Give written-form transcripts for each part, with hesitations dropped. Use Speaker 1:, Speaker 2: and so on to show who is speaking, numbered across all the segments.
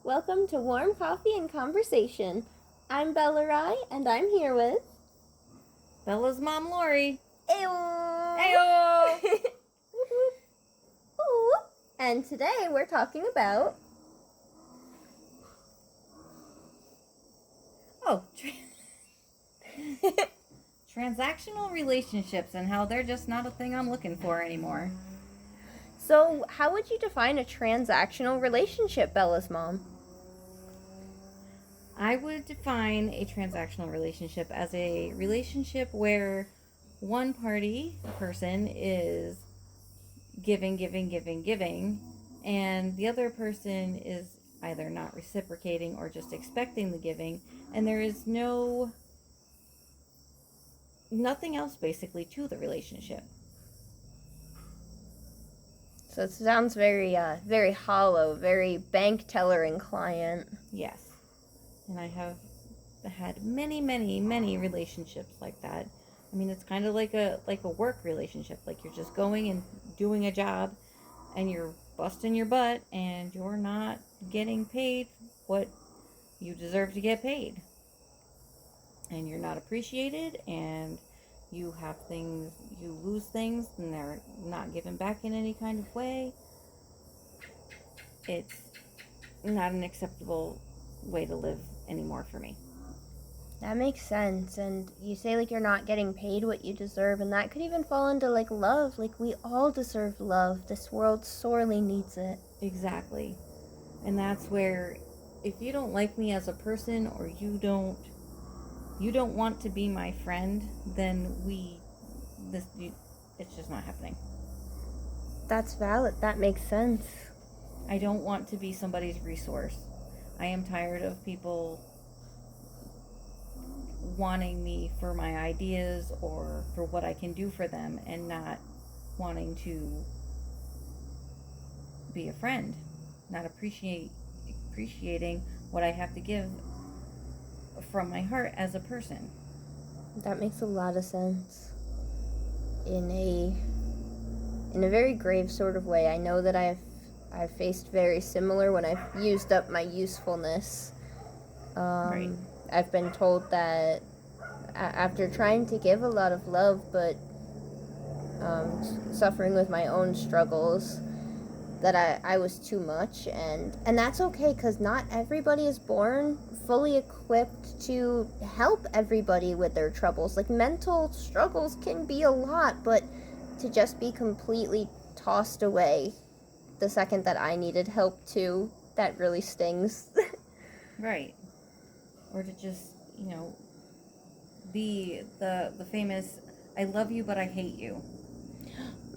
Speaker 1: Welcome to Warm Coffee and Conversation. I'm Bella Rye, and I'm here with
Speaker 2: Bella's mom, Lori.
Speaker 1: Ayo!
Speaker 2: Ayo!
Speaker 1: And today we're talking about
Speaker 2: Transactional relationships and how they're just not a thing I'm looking for anymore.
Speaker 1: So, how would you define a transactional relationship, Bella's mom?
Speaker 2: I would define a transactional relationship as a relationship where one party, a person, is giving, and the other person is either not reciprocating or just expecting the giving, and there is nothing else basically to the relationship.
Speaker 1: So it sounds very hollow, very bank teller and client.
Speaker 2: Yes. And I have had many relationships like that. I mean, it's kind of like a work relationship. Like you're just going and doing a job and you're busting your butt and you're not getting paid what you deserve to get paid. And you're not appreciated, and you lose things and they're not given back in any kind of way. It's not an acceptable way to live anymore for me.
Speaker 1: That makes sense. And you say like you're not getting paid what you deserve, and that could even fall into like love. Like we all deserve love. This world sorely needs it.
Speaker 2: Exactly. And that's where if you don't like me as a person, or you don't want to be my friend, then it's just not happening.
Speaker 1: That's valid. That makes sense.
Speaker 2: I don't want to be somebody's resource. I am tired of people wanting me for my ideas or for what I can do for them and not wanting to be a friend, not appreciating what I have to give from my heart as a person.
Speaker 1: That makes a lot of sense. In a very grave sort of way. I know that I've faced very similar when I've used up my usefulness.
Speaker 2: Right.
Speaker 1: I've been told that after trying to give a lot of love, but suffering with my own struggles, that I was too much, and that's okay, because not everybody is born fully equipped to help everybody with their troubles. Like mental struggles can be a lot, but to just be completely tossed away the second that I needed help too, that really stings.
Speaker 2: Right. Or to just, be the famous I love you but I hate you.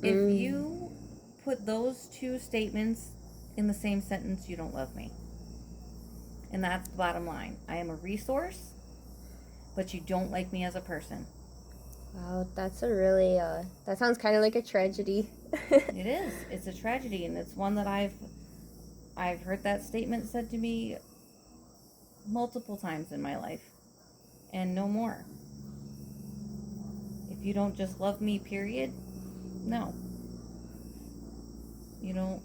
Speaker 2: If you put those two statements in the same sentence, you don't love me. And that's the bottom line. I am a resource, but you don't like me as a person.
Speaker 1: Wow, that's a really, that sounds kind of like a tragedy.
Speaker 2: It is. It's a tragedy, and it's one that I've heard that statement said to me multiple times in my life, and no more. If you don't just love me, period, no. You don't,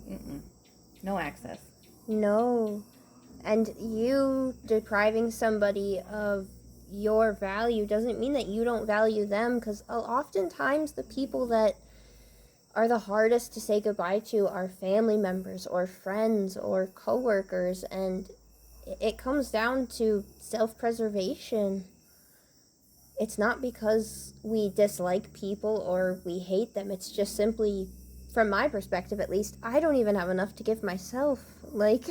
Speaker 2: no access.
Speaker 1: No. And you depriving somebody of your value doesn't mean that you don't value them, because oftentimes the people that are the hardest to say goodbye to are family members or friends or coworkers, and it comes down to self-preservation. It's not because we dislike people or we hate them. It's just simply, from my perspective at least, I don't even have enough to give myself. Like...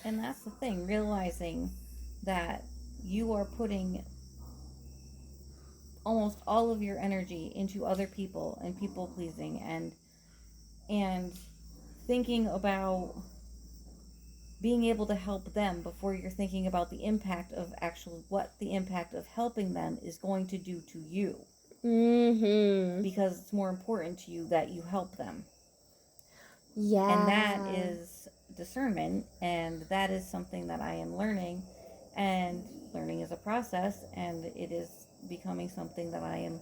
Speaker 2: And that's the thing, realizing that you are putting almost all of your energy into other people and people pleasing and thinking about being able to help them before you're thinking about the impact of what the impact of helping them is going to do to you. Because it's more important to you that you help them.
Speaker 1: Yeah.
Speaker 2: And that is discernment, and that is something that I am learning, and learning is a process, and it is becoming something that I am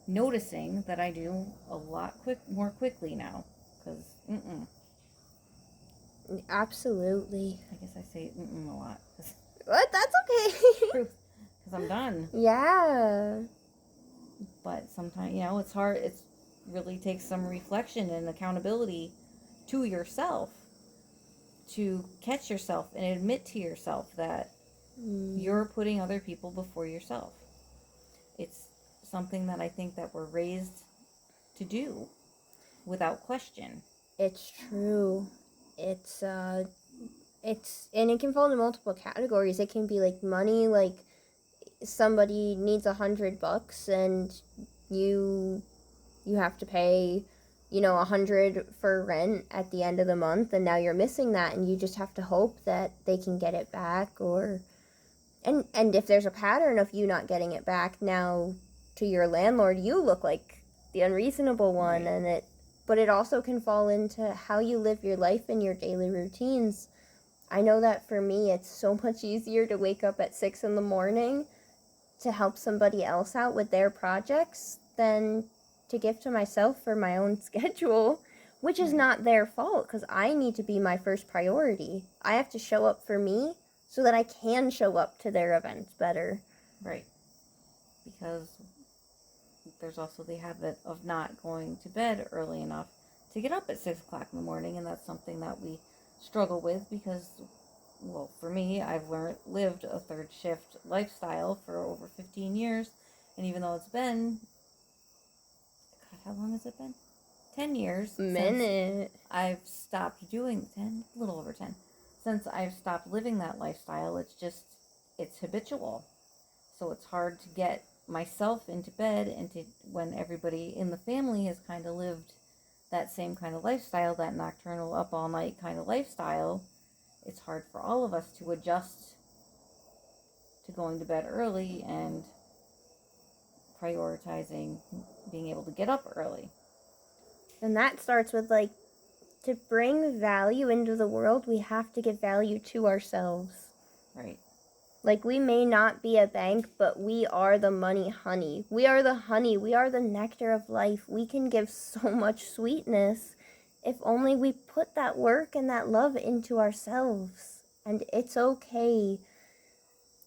Speaker 2: noticing that I do a lot more quickly now, because
Speaker 1: Absolutely.
Speaker 2: I guess I say a lot.
Speaker 1: What? That's okay.
Speaker 2: Truth. Because I'm done.
Speaker 1: Yeah.
Speaker 2: But sometimes, it's hard. It really takes some reflection and accountability to yourself to catch yourself and admit to yourself that you're putting other people before yourself. It's something that I think that we're raised to do without question.
Speaker 1: It's true. It's and it can fall into multiple categories. It can be like money, like somebody needs $100 and you have to pay, 100 for rent at the end of the month, and now you're missing that, and you just have to hope that they can get it back. Or and if there's a pattern of you not getting it back, now to your landlord you look like the unreasonable one.
Speaker 2: Right.
Speaker 1: But it also can fall into how you live your life and your daily routines. I know that for me it's so much easier to wake up at 6 in the morning to help somebody else out with their projects than to give to myself for my own schedule, which is not their fault, because I need to be my first priority. I have to show up for me so that I can show up to their events better.
Speaker 2: Right. Because there's also the habit of not going to bed early enough to get up at 6 o'clock in the morning, and that's something that we struggle with because, well, for me, I've lived a third shift lifestyle for over 15 years, and even though it's been, God, how long has it been? 10 years
Speaker 1: Minute.
Speaker 2: since I've stopped doing 10, a little over 10, since I've stopped living that lifestyle. It's habitual. So it's hard to get myself into bed and to, when everybody in the family has kind of lived that same kind of lifestyle, that nocturnal up all night kind of lifestyle, it's hard for all of us to adjust to going to bed early and prioritizing being able to get up early.
Speaker 1: And that starts with, like, to bring value into the world, we have to give value to ourselves.
Speaker 2: Right.
Speaker 1: Like, we may not be a bank, but we are the money honey. We are the honey. We are the nectar of life. We can give so much sweetness if only we put that work and that love into ourselves. And it's okay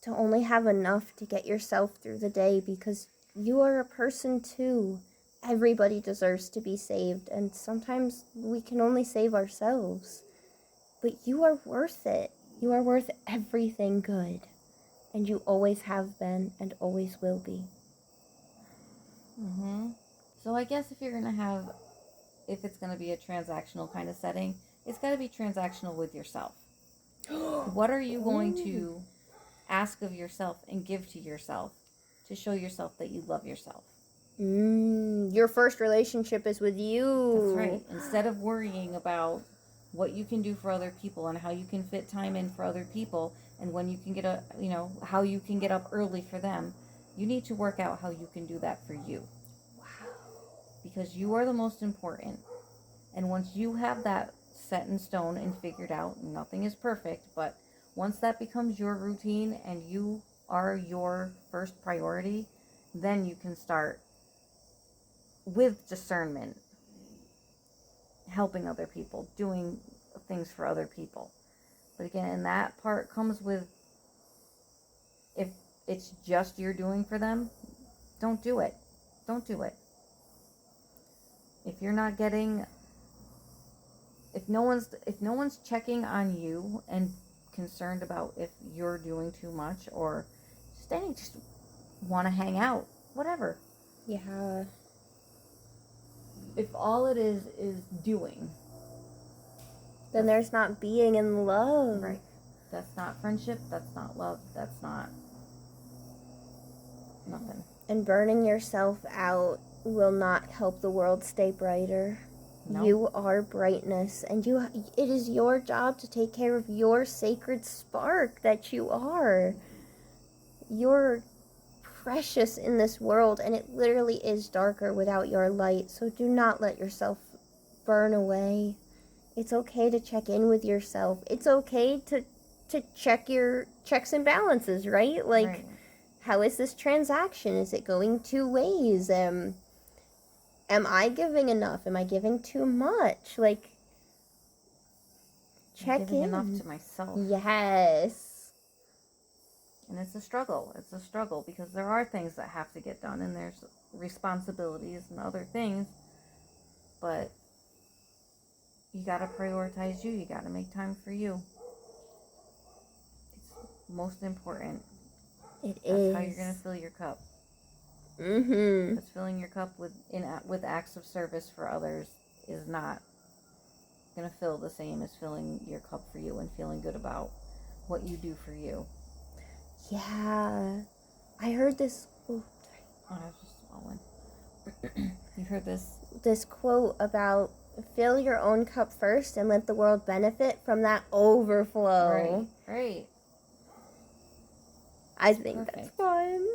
Speaker 1: to only have enough to get yourself through the day, because you are a person too. Everybody deserves to be saved, and sometimes we can only save ourselves. But you are worth it. You are worth everything good. And you always have been and always will be.
Speaker 2: So I guess if it's going to be a transactional kind of setting, it's got to be transactional with yourself. What are you going to ask of yourself and give to yourself to show yourself that you love yourself?
Speaker 1: Your first relationship is with you.
Speaker 2: That's right. Instead of worrying about what you can do for other people and how you can fit time in for other people and when you can how you can get up early for them, you need to work out how you can do that for you.
Speaker 1: Wow.
Speaker 2: Because you are the most important. And once you have that set in stone and figured out, nothing is perfect, but once that becomes your routine and you are your first priority, then you can start with discernment, helping other people, doing things for other people. But again, and that part comes with, if it's just you're doing for them, don't do it. Don't do it. If you're not getting, if no one's checking on you and concerned about if you're doing too much or just want to hang out, whatever.
Speaker 1: Yeah.
Speaker 2: If all it is doing,
Speaker 1: Then there's not being in love.
Speaker 2: right? That's not friendship. That's not love. That's not nothing.
Speaker 1: And burning yourself out will not help the world stay brighter.
Speaker 2: No.
Speaker 1: You are brightness, and it is your job to take care of your sacred spark that you are. You're precious in this world, and it literally is darker without your light, so do not let yourself burn away. It's okay to check in with yourself. It's okay to check your checks and balances, right? Like,
Speaker 2: Right.
Speaker 1: How is this transaction? Is it going 2 ways? Am I giving enough? Am I giving too much? Like, check
Speaker 2: giving enough
Speaker 1: in.
Speaker 2: to myself.
Speaker 1: Yes.
Speaker 2: And it's a struggle. It's a struggle because there are things that have to get done and there's responsibilities and other things. But you got to prioritize you. You got to make time for you. It's most important.
Speaker 1: It
Speaker 2: That's
Speaker 1: is.
Speaker 2: how you're going to fill your cup.
Speaker 1: Mm-hmm.
Speaker 2: Because filling your cup with acts of service for others is not going to fill the same as filling your cup for you and feeling good about what you do for you.
Speaker 1: Yeah. I heard this.
Speaker 2: Oh, I was just swallowing. You heard this?
Speaker 1: This quote about fill your own cup first and let the world benefit from that overflow.
Speaker 2: Right.
Speaker 1: I think that's fun.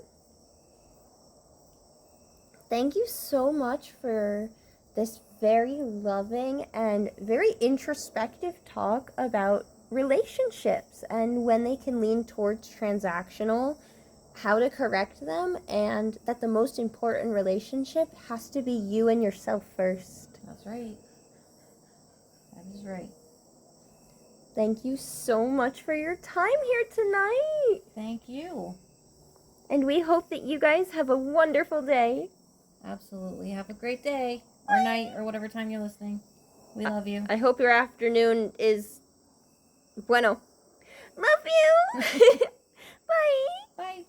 Speaker 1: Thank you so much for this very loving and very introspective talk about relationships and when they can lean towards transactional, how to correct them, and that the most important relationship has to be you and yourself first.
Speaker 2: That's right. That is right.
Speaker 1: Thank you so much for your time here tonight.
Speaker 2: Thank you.
Speaker 1: And we hope that you guys have a wonderful day.
Speaker 2: Absolutely. Have a great day or night or whatever time you're listening. We love you.
Speaker 1: I hope your afternoon is bueno. Love you. Bye.
Speaker 2: Bye.